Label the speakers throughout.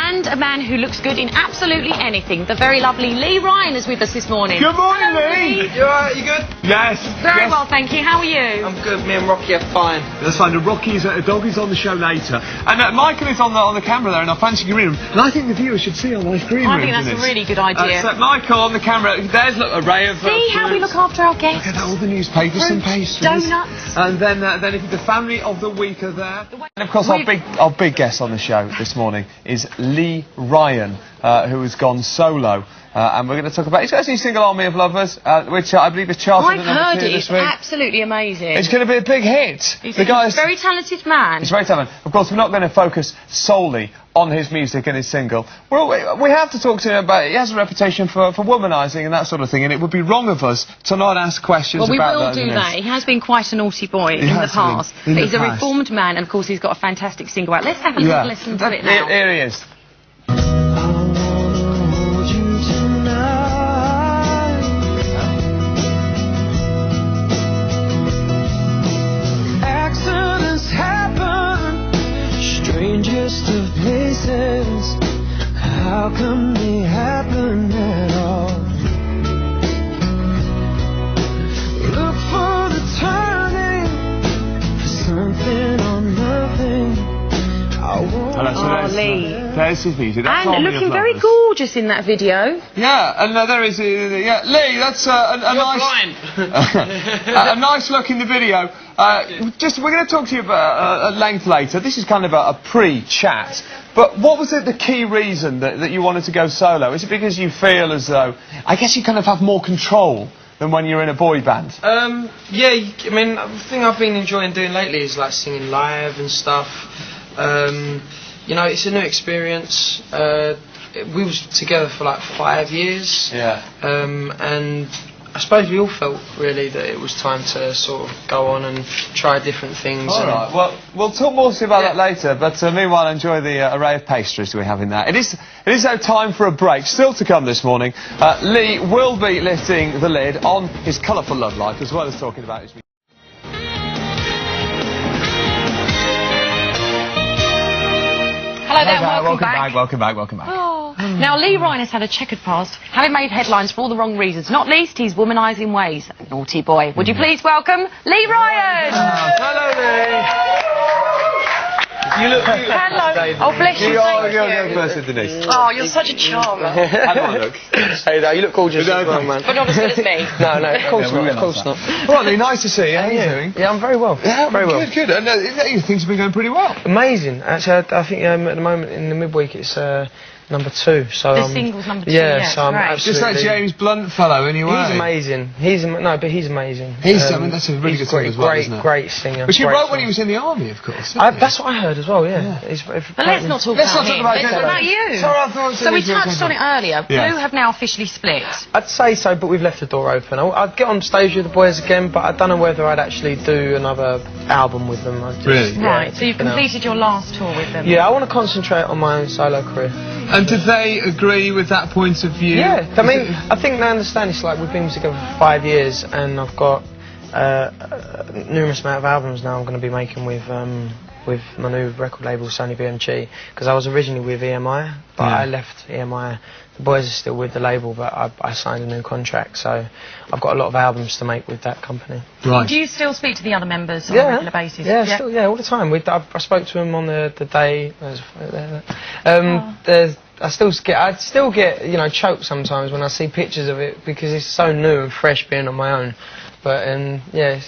Speaker 1: and a man who looks good in absolutely anything. The very lovely Lee Ryan is with us this morning.
Speaker 2: Good morning,
Speaker 1: Hello,
Speaker 2: Lee.
Speaker 3: You alright? You good?
Speaker 2: Yes.
Speaker 1: Very
Speaker 2: yes.
Speaker 1: well, thank you. How are you?
Speaker 3: I'm good. Me and Rocky are fine.
Speaker 2: That's fine. The Rocky's doggy's on the show later, and Michael is on the camera there in our fancy green room. And I think the viewers should see our nice green room.
Speaker 1: I think that's a really good idea.
Speaker 2: So Michael on the camera. There's an array of.
Speaker 1: See how we look after our guests.
Speaker 2: Look at all the newspapers and pastries.
Speaker 1: Donuts.
Speaker 2: And then if the family of the week are there. And of course, our big guest on the show this morning is Lee Ryan, who has gone solo. And we're going to talk about... He's got a new single, Army of Lovers, which I believe is charted at number 2 this week.
Speaker 1: It's absolutely amazing.
Speaker 2: It's going to be a big hit.
Speaker 1: He's a very talented man.
Speaker 2: He's very talented. Of course, we're not going to focus solely on his music and his single. We have to talk to him about... He has a reputation for womanising and that sort of thing, and it would be wrong of us to not ask questions about that.
Speaker 1: Well, we will do that. He has been quite a naughty boy in the past. But he's a reformed man, and of course he's got a fantastic single out. Let's have a little listen to it now.
Speaker 2: Here he is.
Speaker 4: Strangest of places, how come they happen at all? Look for the turning, for something or nothing.
Speaker 1: Lee.
Speaker 2: There's his music. That's
Speaker 1: and looking very gorgeous in that video.
Speaker 2: Yeah, and there is... yeah, Lee, that's a nice... a nice look in the video. We're going to talk to you about at length later. This is kind of a pre-chat. But what was the key reason that you wanted to go solo? Is it because you feel as though... I guess you kind of have more control than when you're in a boy band?
Speaker 3: Yeah, I mean, the thing I've been enjoying doing lately is like singing live and stuff. You know, it's a new experience. We was together for like 5 years.
Speaker 2: Yeah.
Speaker 3: And I suppose we all felt really that it was time to sort of go on and try different things.
Speaker 2: All right. Well, we'll talk more to you about that later. But meanwhile, enjoy the array of pastries we have in there. It is now time for a break. Still to come this morning. Lee will be lifting the lid on his colourful love life as well as talking about his music.
Speaker 1: Hello there, welcome back.
Speaker 2: Welcome back.
Speaker 1: Oh. Now, Lee Ryan has had a checkered past, having made headlines for all the wrong reasons. Not least, he's womanising ways. Naughty boy. Would you please welcome Lee Ryan?
Speaker 2: Hello, Lee.
Speaker 3: You look beautiful.
Speaker 1: Hello. Oh, bless you. Thank
Speaker 2: You're first, Denise.
Speaker 1: Oh, you're such a charmer.
Speaker 2: How do I look?
Speaker 3: Hey, no, you look gorgeous as well, man.
Speaker 1: But not as good as me.
Speaker 3: No, of course not. Of course not.
Speaker 2: Well, Lee, nice to see you. How are you doing?
Speaker 3: Yeah, I'm very well.
Speaker 2: Yeah,
Speaker 3: very well.
Speaker 2: Good. And things have been going pretty well.
Speaker 3: Amazing. Actually, I think at the moment in the midweek it's number 2. So
Speaker 1: the single's number 2.
Speaker 3: Yeah, so I'm absolutely...
Speaker 2: Just that James Blunt fellow, anyway.
Speaker 3: He's amazing. But he's amazing.
Speaker 2: I mean, that's a really good singer as well, isn't it?
Speaker 3: Great singer.
Speaker 2: Which he wrote when he was in the army, of course.
Speaker 3: That's what I heard as well. Yeah.
Speaker 1: But let's not talk about you.
Speaker 2: Sorry, I thought
Speaker 1: so we touched on it earlier. Blue have now officially split.
Speaker 3: I'd say so, but we've left the door open. I'd get on stage with the boys again, but I don't know whether I'd actually do another album with them.
Speaker 2: Really?
Speaker 1: Right. So you've completed your last tour with them.
Speaker 3: Yeah, I want to concentrate on my own solo career.
Speaker 2: And did they agree with that point of view?
Speaker 3: Yeah, I mean, I think they understand. It's like we've been together for 5 years, and I've got a numerous amount of albums now I'm going to be making with my new record label, Sony BMG, because I was originally with EMI, but I left EMI. The boys are still with the label, but I signed a new contract, so I've got a lot of albums to make with that company.
Speaker 1: Right. Do you still speak to the other members on a regular basis?
Speaker 3: Yeah, all the time. I spoke to them on the day. I still get choked sometimes when I see pictures of it because it's so new and fresh being on my own. But
Speaker 1: it's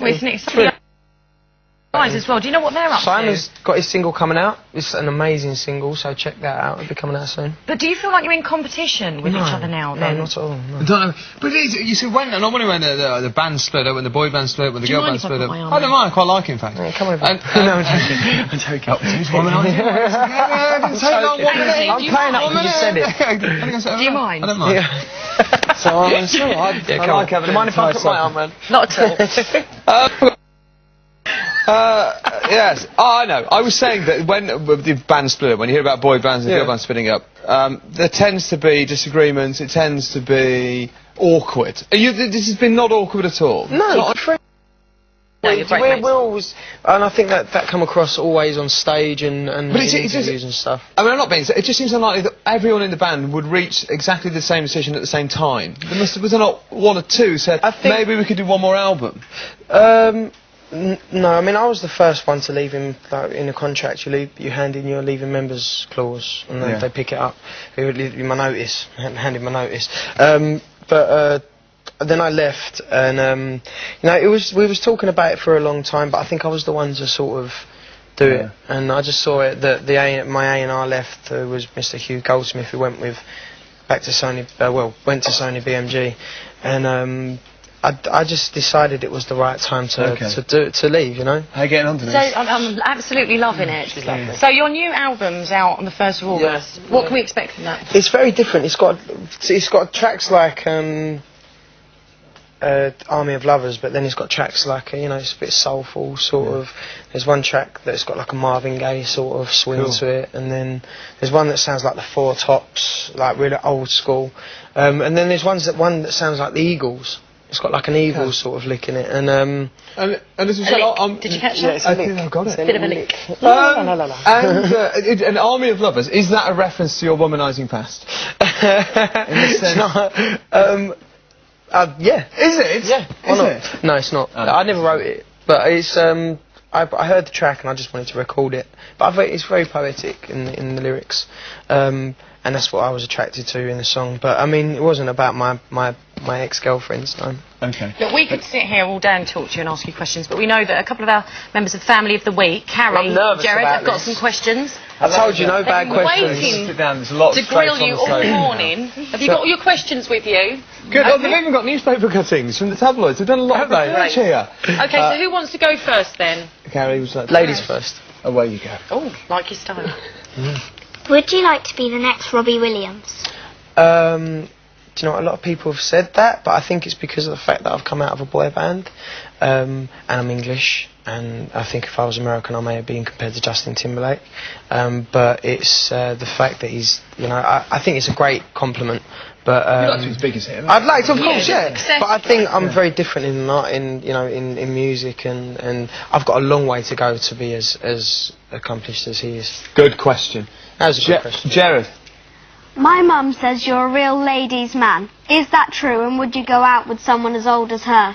Speaker 1: guys as well. Do you know what they're up to?
Speaker 3: Simon's got his single coming out. It's an amazing single, so check that out. It'll be coming out soon.
Speaker 1: But do you feel like you're in competition with each other now?
Speaker 3: No, not at all. No.
Speaker 2: I don't know. But you said when the band split up, when the boy band split up, when the girl band split up. I don't mind. I quite like it, in fact.
Speaker 3: Yeah, come over.
Speaker 2: No, I'm joking.
Speaker 3: I'm playing up when you said it.
Speaker 1: Do you mind?
Speaker 2: I don't mind.
Speaker 3: So it's all right.
Speaker 2: I like having. Do you mind if I put my arm in?
Speaker 1: Not at all.
Speaker 2: Yes. Oh, I know. I was saying that when the band split up, when you hear about boy bands and girl bands splitting up, there tends to be disagreements. It tends to be awkward. This has been not awkward at all.
Speaker 3: No.
Speaker 1: No, you're great mates.
Speaker 3: We're always, and I think that come across always on stage and
Speaker 2: But
Speaker 3: in
Speaker 2: it's
Speaker 3: interviews
Speaker 2: just,
Speaker 3: and stuff.
Speaker 2: I mean, I'm not being. It just seems unlikely that everyone in the band would reach exactly the same decision at the same time. Was there not one or two said maybe we could do one more album?
Speaker 3: No, I mean I was the first one to leave him. Like, in a contract, you hand in your leaving members clause, and then they pick it up. He would leave my notice, handed my notice. But then I left, and we was talking about it for a long time. But I think I was the one to sort of do it, and I just saw it that my A&R left was Mr. Hugh Goldsmith, who went to Sony BMG, and I just decided it was the right time to leave, you know.
Speaker 2: How are you getting on to this?
Speaker 1: So I'm absolutely loving it. So your new album's out on the 1st of August.
Speaker 3: Yeah.
Speaker 1: What can we expect from that?
Speaker 3: It's very different. It's got tracks like Army of Lovers, but then it's got tracks like it's a bit soulful sort of. There's one track that's got like a Marvin Gaye sort of swing to it, and then there's one that sounds like the Four Tops, like really old school, and then there's one that sounds like the Eagles. It's got like an Eagles sort of lick in it, and
Speaker 2: as you said,
Speaker 1: did you catch
Speaker 3: yeah,
Speaker 1: that?
Speaker 3: I think
Speaker 2: I've got it.
Speaker 1: It's a bit of a lick.
Speaker 2: And an Army of Lovers, is that a reference to your womanising past? In the sense...
Speaker 3: yeah.
Speaker 2: Is it?
Speaker 3: Yeah. Why not? No, it's not. I never wrote it, but it's I heard the track and I just wanted to record it. But it's very poetic in the lyrics, and that's what I was attracted to in the song. But I mean, it wasn't about my ex-girlfriends. No.
Speaker 2: Okay.
Speaker 1: Look, we could sit here all day and talk to you and ask you questions, but we know that a couple of our members of Family of the Week, Carrie, Jared, have got some questions.
Speaker 3: I told you, no bad questions.
Speaker 1: Waiting
Speaker 2: Sit down, there's a lot
Speaker 1: to
Speaker 2: of
Speaker 1: grill
Speaker 2: space on
Speaker 1: you
Speaker 2: the
Speaker 1: all
Speaker 2: sofa.
Speaker 1: morning. Have you got all your questions with you?
Speaker 2: Good. Oh, they've even got newspaper cuttings from the tabloids. They've done a lot of research here.
Speaker 1: Okay, so who wants to go first then?
Speaker 2: Carrie was like...
Speaker 3: Ladies first.
Speaker 2: Away you go.
Speaker 1: Oh, like your style.
Speaker 5: Would you like to be the next Robbie Williams?
Speaker 3: Do you know what, a lot of people have said that, but I think it's because of the fact that I've come out of a boy band, and I'm English, and I think if I was American I may have been compared to Justin Timberlake, but it's the fact that he's, I think it's a great compliment. But
Speaker 2: You'd like to be as big as him.
Speaker 3: I'd like to, of course, yeah.
Speaker 1: Success.
Speaker 3: But I think I'm very different in music, and I've got a long way to go to be as accomplished as he is.
Speaker 2: Good question.
Speaker 3: That was a good question.
Speaker 2: Jared.
Speaker 5: My mum says you're a real ladies' man. Is that true, and would you go out with someone as old as her?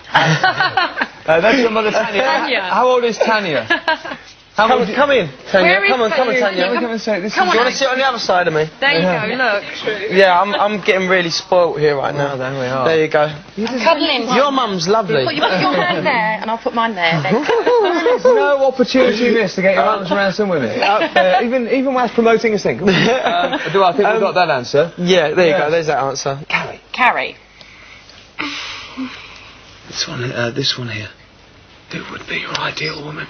Speaker 2: That's your mother, Tanya.
Speaker 1: Tanya.
Speaker 2: How old is Tanya? Come in, Tanya.
Speaker 1: Come on,
Speaker 2: Tanya. Come and say this.
Speaker 1: Come
Speaker 2: is
Speaker 1: on,
Speaker 3: Do you want to sit on the other side of me?
Speaker 1: there you go, look.
Speaker 3: Yeah, I'm getting really spoilt here right now.
Speaker 2: Oh, there we are.
Speaker 3: There you go.
Speaker 1: Cuddling.
Speaker 3: Your mum's lovely.
Speaker 1: Put your hand there, and I'll put mine there. Then.
Speaker 2: There's no opportunity missed to get your arms around some women. Even whilst promoting a single. Do I think we've got that answer?
Speaker 3: Yeah, there you go. There's that answer.
Speaker 1: Carrie.
Speaker 3: This one here. Who would be your ideal woman?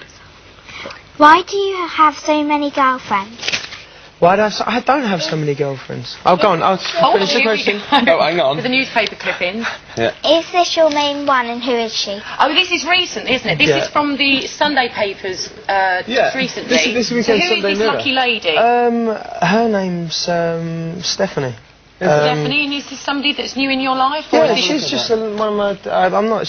Speaker 5: Why do you have so many girlfriends?
Speaker 3: Why do I don't have so many girlfriends. Oh, go on. I'll finish the question.
Speaker 2: Oh, hang on.
Speaker 1: With the newspaper clippings.
Speaker 5: Is this your main one, and who is she?
Speaker 1: Oh, this is recent, isn't it? This is from the Sunday papers just recently.
Speaker 2: This weekend's
Speaker 1: so who is
Speaker 2: Sunday
Speaker 1: this
Speaker 2: Mirror.
Speaker 1: lucky lady?
Speaker 3: Her name's Stephanie.
Speaker 1: Stephanie, and is this somebody that's new in your life? Or
Speaker 3: Yeah,
Speaker 1: is
Speaker 3: she's just one of my. I'm not.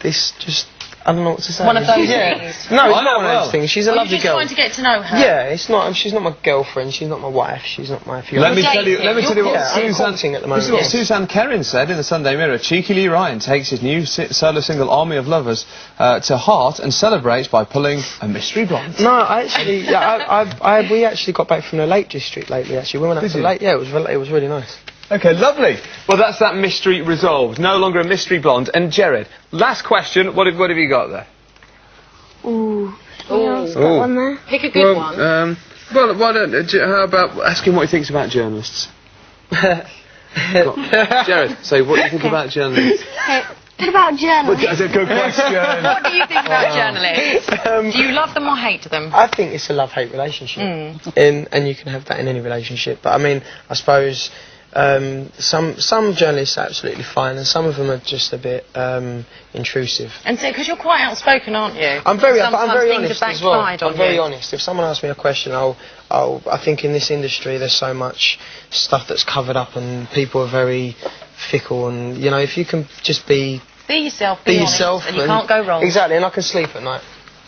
Speaker 3: It's just. I don't know what to say.
Speaker 1: one of those
Speaker 3: Yeah.
Speaker 1: things?
Speaker 3: No, it's
Speaker 2: I know
Speaker 3: not one of
Speaker 2: well.
Speaker 3: those things. She's a
Speaker 1: Or
Speaker 3: lovely
Speaker 1: you're just
Speaker 3: girl.
Speaker 1: trying to get to know her?
Speaker 3: Yeah, it's not. She's not my girlfriend. She's not my wife. She's not my fiancée.
Speaker 2: Let me
Speaker 1: dating.
Speaker 2: tell you what
Speaker 3: Yeah, I'm
Speaker 2: Suzanne.
Speaker 3: courting at the
Speaker 2: This is
Speaker 3: moment,
Speaker 2: what
Speaker 3: yes.
Speaker 2: Suzanne Kerrin said in the Sunday Mirror. Cheeky Lee Ryan takes his new solo single "Army of Lovers" to heart and celebrates by pulling a mystery blonde.
Speaker 3: No, I actually, we actually got back from the Lake District lately. Actually, we went out to the Lake. Yeah, it was really nice.
Speaker 2: Okay, lovely. Well, that's that mystery resolved. No longer a mystery blonde. And Jared, last question. What have you got there?
Speaker 5: Ooh.
Speaker 1: Ooh.
Speaker 5: Got one there.
Speaker 1: Pick a good one.
Speaker 2: Well, why don't? How about asking what he thinks about journalists? Jared, say what do you think about journalists?
Speaker 5: What about journalists?
Speaker 2: That's a good question.
Speaker 1: What do you think about journalists? Do you love them or hate them?
Speaker 3: I think it's a love-hate relationship, and you can have that in any relationship. But I mean, I suppose some journalists are absolutely fine, and some of them are just a bit intrusive.
Speaker 1: And so, because you're quite outspoken, aren't you?
Speaker 3: I'm very
Speaker 1: Sometimes things
Speaker 3: honest
Speaker 1: have
Speaker 3: as well.
Speaker 1: backfired on
Speaker 3: I'm very
Speaker 1: you.
Speaker 3: honest. If someone asks me a question, I think in this industry there's so much stuff that's covered up, and people are very fickle. And if you can just be
Speaker 1: Be yourself,
Speaker 3: be
Speaker 1: honest,
Speaker 3: yourself,
Speaker 1: and you can't go wrong.
Speaker 3: Exactly, and I can sleep at night.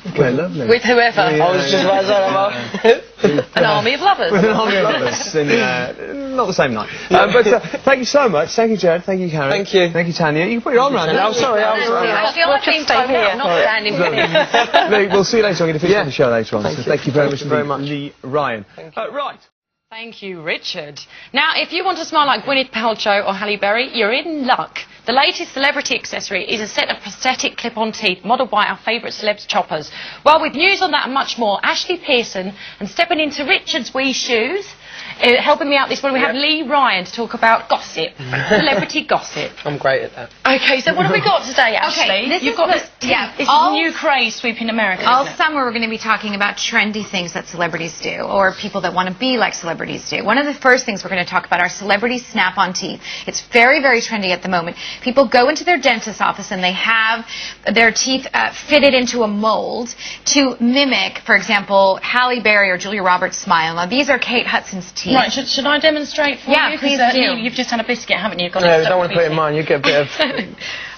Speaker 2: Okay, lovely.
Speaker 1: With whoever.
Speaker 3: I was just about to say
Speaker 1: An army of lovers.
Speaker 2: With an army of lovers. Not the same night. But thank you so much. Thank you, Jared. Thank you, Karen.
Speaker 3: Thank you.
Speaker 2: Thank you, Tanya. You can put your arm around it.
Speaker 3: I'm sorry.
Speaker 1: I feel like being told here. I'm not standing here.
Speaker 2: Lee, we'll see you later. I'm going to finish on the show later on. Thank you very much.
Speaker 3: Lee
Speaker 2: Ryan. Right.
Speaker 1: Thank you, Richard. Now, if you want to smile like Gwyneth Paltrow or Halle Berry, you're in luck. The latest celebrity accessory is a set of prosthetic clip-on teeth modelled by our favourite celebs choppers. Well, with news on that and much more, Ashley Pearson, and stepping into Richard's wee shoes, helping me out this morning, we have Lee Ryan to talk about gossip, celebrity gossip.
Speaker 3: I'm great at that.
Speaker 1: Okay, so what have we got today, Ashley?
Speaker 6: Okay,
Speaker 1: You've got this is a new craze sweeping America.
Speaker 6: All summer we're going to be talking about trendy things that celebrities do, or people that want to be like celebrities do. One of the first things we're going to talk about are celebrity snap-on teeth. It's very, very trendy at the moment. People go into their dentist's office and they have their teeth fitted into a mold to mimic, for example, Halle Berry or Julia Roberts' smile. Now, these are Kate Hudson's teeth.
Speaker 1: Right, should I demonstrate for you?
Speaker 6: Yeah, please do.
Speaker 1: You've just had a biscuit, haven't you?
Speaker 3: No, I don't want to put it in mine. You get a bit of...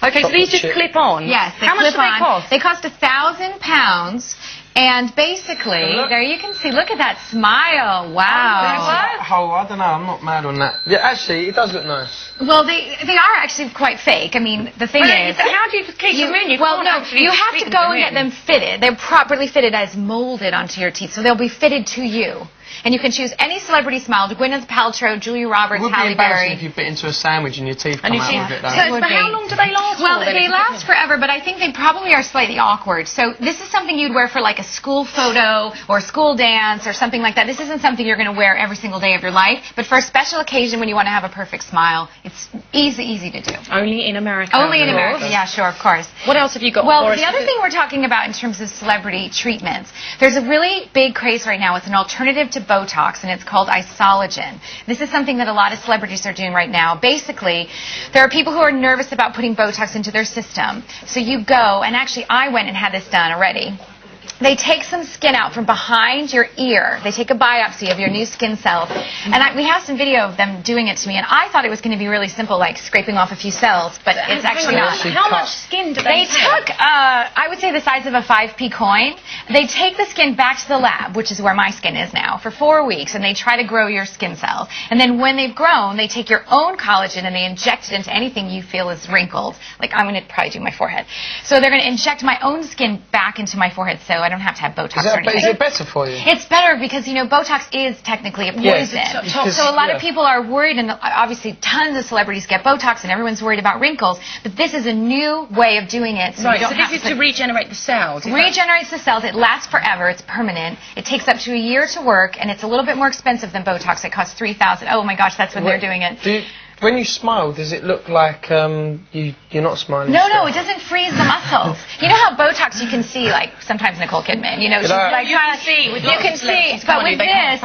Speaker 1: Okay, so these just clip on?
Speaker 6: Yes,
Speaker 1: How much do they cost?
Speaker 6: They cost £1,000. And basically, there you can see, look at that smile. Wow.
Speaker 3: Oh, I don't know. I'm not mad on that. Yeah, actually, it does look nice.
Speaker 6: Well, they are actually quite fake. I mean, the thing is...
Speaker 1: How do you keep them in?
Speaker 6: Well, no, you have to go and get them fitted. They're properly fitted as molded onto your teeth, so they'll be fitted to you. And you can choose any celebrity smile, Gwyneth Paltrow, Julia Roberts, Halle Berry.
Speaker 3: If you bit into a sandwich and your teeth come out with it.
Speaker 1: But how long do they last?
Speaker 6: Well, they last forever, but I think they probably are slightly awkward. So this is something you'd wear for like a school photo or a school dance or something like that. This isn't something you're going to wear every single day of your life, but for a special occasion when you want to have a perfect smile, it's easy to do.
Speaker 1: Only in America.
Speaker 6: Only in America, yeah, sure, of course.
Speaker 1: What else have you got?
Speaker 6: Well, the other thing we're talking about in terms of celebrity treatments, there's a really big craze right now. It's an alternative to Botox, and it's called Isologen. This is something that a lot of celebrities are doing right now. Basically, there are people who are nervous about putting Botox into their system. So you go, and actually I went and had this done already. They take some skin out from behind your ear. They take a biopsy of your new skin cells. And we have some video of them doing it to me, and I thought it was going to be really simple, like scraping off a few cells, but it's actually not.
Speaker 1: How much skin do they take?
Speaker 6: Took, I would say the size of a 5p coin. They take the skin back to the lab, which is where my skin is now, for 4 weeks, and they try to grow your skin cells. And then when they've grown, they take your own collagen and they inject it into anything you feel is wrinkled. Like, I'm going to probably do my forehead. So they're going to inject my own skin back into my forehead, so I don't have to have Botox or anything.
Speaker 3: Is it better for you?
Speaker 6: It's better because, you know, Botox is technically a poison. So a lot of people are worried, and obviously tons of celebrities get Botox, and everyone's worried about wrinkles. But this is a new way of doing it. So
Speaker 1: right, so this is to regenerate the cells.
Speaker 6: Regenerates the cells. It lasts forever. It's permanent. It takes up to a year to work, and it's a little bit more expensive than Botox. It costs $3,000. Oh my gosh, that's when they're doing it.
Speaker 3: When you smile, does it look like you're not smiling?
Speaker 6: No, it doesn't freeze the muscles. You know how Botox you can see, like sometimes Nicole Kidman. You know, she's like
Speaker 1: you can see. With
Speaker 6: you can see, but with this,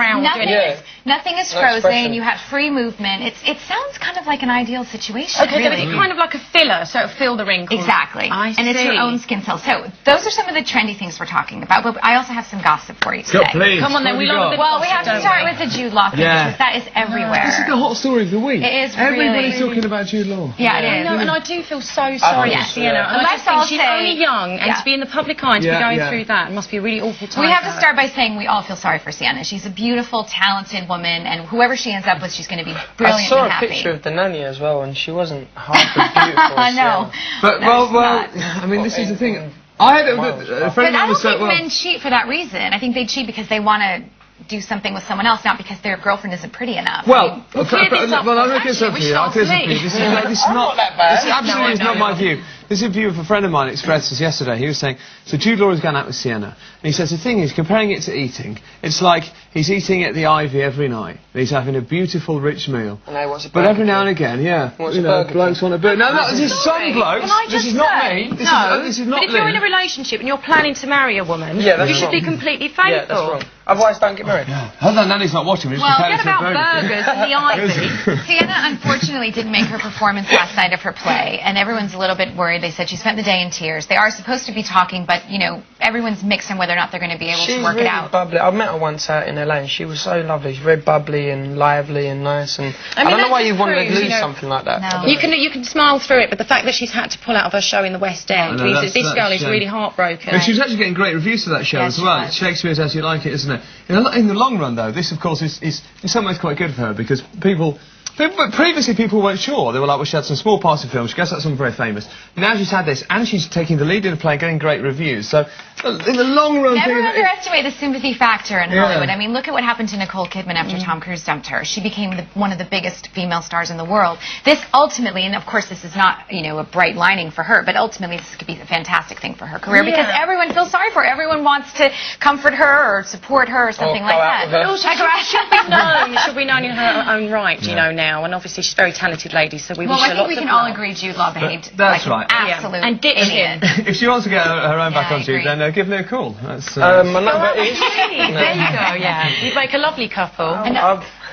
Speaker 6: nothing is frozen. You have free movement. It sounds kind of like an ideal situation.
Speaker 1: Okay,
Speaker 6: really.
Speaker 1: so it's kind of like a filler, so it'll fill the wrinkles.
Speaker 6: Exactly. And it's your own skin cells. So those are some of the trendy things we're talking about. But I also have some gossip for you today.
Speaker 2: Please.
Speaker 1: Come on, then we love a bit.
Speaker 6: Well, we have to start with the Jude Law thing because that is everywhere.
Speaker 2: This is the hot story of the week.
Speaker 6: It is.
Speaker 2: Everybody's talking about Jude Law.
Speaker 6: Yeah, it is.
Speaker 1: No, and I do feel so sorry for Sienna. And I just think she's only young, and to be in the public eye and to be going through that must be a really awful time.
Speaker 6: We have to start by saying we all feel sorry for Sienna. She's a beautiful, talented woman, and whoever she ends up with, she's going to be brilliantly happy.
Speaker 3: I saw a picture of the nanny as well, and she wasn't half as beautiful as
Speaker 6: no.
Speaker 2: But, I mean, this is the thing. I had a friend of mine was
Speaker 6: I don't think men cheat for that reason. I think they cheat because they want to do something with someone else, not because their girlfriend isn't pretty enough.
Speaker 2: Well, I'm going to get something for you. This is not bad. This absolutely is not my view. This is a view of a friend of mine expressed this yesterday. He was saying, so Jude Law has gone out with Sienna, and he says the thing is, comparing it to eating, it's like he's eating at the Ivy every night, and he's having a beautiful, rich meal. But every now and again, blokes want a burger. No, this is some blokes. This is not me. This is not me.
Speaker 1: But if you're in a relationship and you're planning to marry a woman, you should be completely faithful.
Speaker 3: Yeah, that's wrong. Otherwise, don't get married.
Speaker 2: Nanny's not watching.
Speaker 1: Well, forget about burgers and the Ivy.
Speaker 6: Sienna unfortunately didn't make her performance last night of her play, and everyone's a little bit worried worried. They said she spent the day in tears. They are supposed to be talking, but, you know, everyone's mixed on whether or not they're going to be able to work it out.
Speaker 3: She's really bubbly. I met her once out in LA and she was so lovely. She's very bubbly and lively and nice. And I don't know why you want to lose something like that.
Speaker 6: No.
Speaker 1: You can smile through it, but the fact that she's had to pull out of her show in the West End means that this girl is really heartbroken.
Speaker 2: But she was actually getting great reviews for that show as well. Shakespeare's As You Like It, isn't it? In the long run, though, this, of course, is in some ways quite good for her because previously people weren't sure. They were like, well, she had some small parts in films, she gets that someone very famous. Now she's had this, and she's taking the lead in a play, getting great reviews. So, in the long run...
Speaker 6: Never underestimate the sympathy factor in Hollywood. I mean, look at what happened to Nicole Kidman after Tom Cruise dumped her. She became one of the biggest female stars in the world. This ultimately, and of course this is not, you know, a bright lining for her, but ultimately this could be a fantastic thing for her career because everyone feels sorry for her. Everyone wants to comfort her or support her or something like that.
Speaker 1: But also, she'll be known in her own right, you know, now. And obviously she's a very talented lady, so we wish her lots of luck.
Speaker 6: Well, I think we can all agree Jude Law behaved
Speaker 2: that's
Speaker 6: like an absolute
Speaker 1: and
Speaker 6: idiot.
Speaker 2: If she wants to get her own back on Jude, then give me a call. That's,
Speaker 3: my number is...
Speaker 1: There you go, You'd make a lovely couple.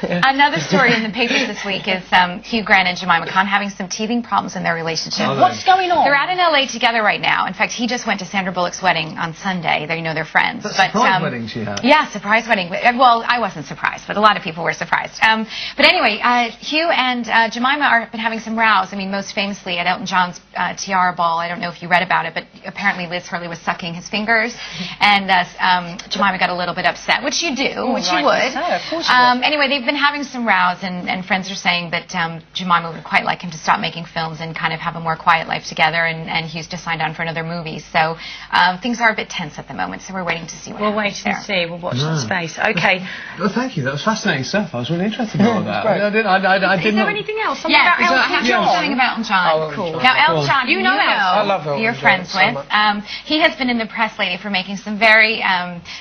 Speaker 6: Another story in the papers this week is Hugh Grant and Jemima Khan having some teething problems in their relationship.
Speaker 1: What's going on?
Speaker 6: They're out in LA together right now. In fact, he just went to Sandra Bullock's wedding on Sunday. They're friends.
Speaker 2: That's a surprise wedding she had.
Speaker 6: Yeah, surprise wedding. Well, I wasn't surprised, but a lot of people were surprised. But anyway, Hugh and Jemima have been having some rows. I mean, most famously at Elton John's tiara ball. I don't know if you read about it, but apparently Liz Hurley was sucking his fingers, and Jemima got a little bit upset, which you do, which you would.
Speaker 1: Of course you would.
Speaker 6: Anyway, they've been having some rows, and friends are saying that Jemima would quite like him to stop making films and kind of have a more quiet life together, and Hugh's just signed on for another movie. So things are a bit tense at the moment, so we're waiting to see what happens there.
Speaker 1: We'll wait and see. We'll watch that space. Okay.
Speaker 2: Well, thank you. That was fascinating stuff. I was really interested in all of that.
Speaker 1: Is there anything else? Something
Speaker 6: I
Speaker 1: about
Speaker 6: have something about Elton John.
Speaker 3: Cool.
Speaker 6: Now, Elton John, you know
Speaker 3: I love Elton
Speaker 6: you're
Speaker 3: John
Speaker 6: friends
Speaker 3: so
Speaker 6: with.
Speaker 3: much.
Speaker 6: He has been in the press lately for making some very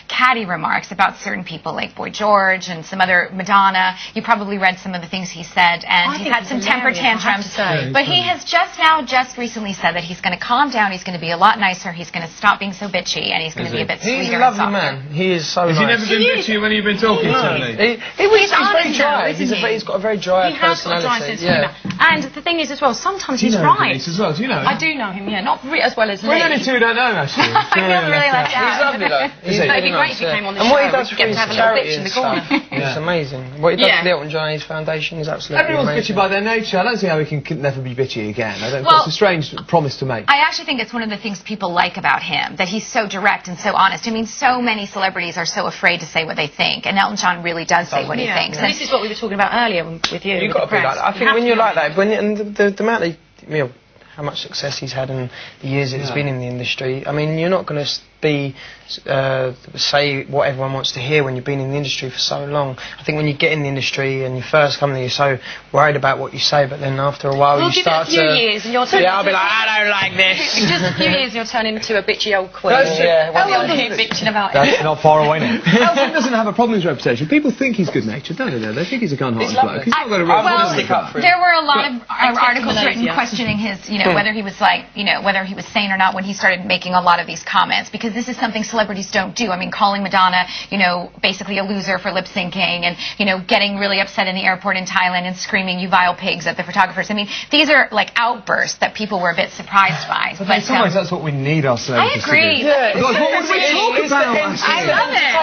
Speaker 6: catty remarks about certain people like Boy George and some other Madonna. You probably read some of the things he said, and he had some temper tantrums. But he has just recently said that he's going to calm down, he's going to be a lot nicer, he's going to stop being so bitchy, and he's going to be a bit sweeter.
Speaker 3: He's a lovely man. He is so nice.
Speaker 2: Has he never been bitchy when you've been talking to me?
Speaker 6: He's
Speaker 3: very dry. He's got a very dry personality.
Speaker 1: Got a dry sense of humour. And the thing is as well, sometimes he's right.
Speaker 2: As well, do you know?
Speaker 1: I do know him, not as well as Lee.
Speaker 2: We're only two who don't know, actually.
Speaker 6: I feel really left out.
Speaker 3: He's lovely though.
Speaker 1: It'd be great if he came on the show.
Speaker 3: And what he does for
Speaker 1: get
Speaker 3: his
Speaker 1: to have a little bitch in the corner.
Speaker 3: It's amazing. What he does for the Elton John and his foundation is absolutely
Speaker 2: Everyone's
Speaker 3: amazing.
Speaker 2: bitchy by their nature. I don't see how he can never be bitchy again. It's a strange promise to make.
Speaker 6: I actually think it's one of the things people like about him, that he's so direct and so honest. I mean, so many celebrities are so afraid to say what they think, and Elton John really does say what he thinks.
Speaker 1: And this is what we were talking about earlier with you.
Speaker 3: You've got to be like that. I think when you're like that, and the amount of, how much success he's had and the years it's been in the industry, I mean, you're not going to say what everyone wants to hear when you've been in the industry for so long. I think when you get in the industry and you first come there, you're so worried about what you say, but then after a while you start to...
Speaker 1: years and you're turning
Speaker 3: I'll be like, I don't like this.
Speaker 1: In just a few years you'll turn into a bitchy old queen. Bitching about
Speaker 2: That's not far away now. Elton doesn't have a problem with his reputation. People think he's good-natured, don't they? They think he's a gun-hearted bloke. He's not got a real
Speaker 6: there were a lot of articles written questioning his, whether he was whether he was sane or not when he started making a lot of these comments, because this is something celebrities don't do. I mean, calling Madonna, basically a loser for lip syncing, and getting really upset in the airport in Thailand and screaming "you vile pigs" at the photographers. I mean, these are like outbursts that people were a bit surprised by.
Speaker 2: But in some ways, that's what we need our celebrities
Speaker 6: I agree.
Speaker 2: to do.
Speaker 3: Yeah,
Speaker 2: what would we talk about?
Speaker 6: I love it.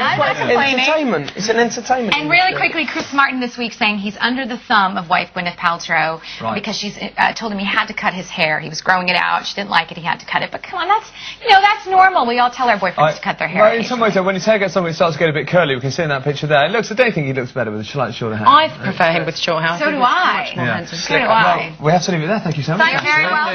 Speaker 6: I'm not complaining.
Speaker 3: Entertainment. It's an entertainment.
Speaker 6: And really quickly, Chris Martin this week saying he's under the thumb of wife Gwyneth Paltrow because she's told him he had to cut his hair. He was growing it out. She didn't like it. He had to cut it. But come on, that's normal. We all tell our boyfriends to cut their hair.
Speaker 2: Well, in some ways, though, when his hair gets something, it starts to get a bit curly. We can see in that picture there. I don't think he looks better with a slightly shorter hair.
Speaker 1: I prefer him with short hair.
Speaker 6: So do I.
Speaker 1: Much more handsome.
Speaker 6: So do I.
Speaker 2: Well, we have to leave it there. Thank you so much.
Speaker 6: Thank you very well.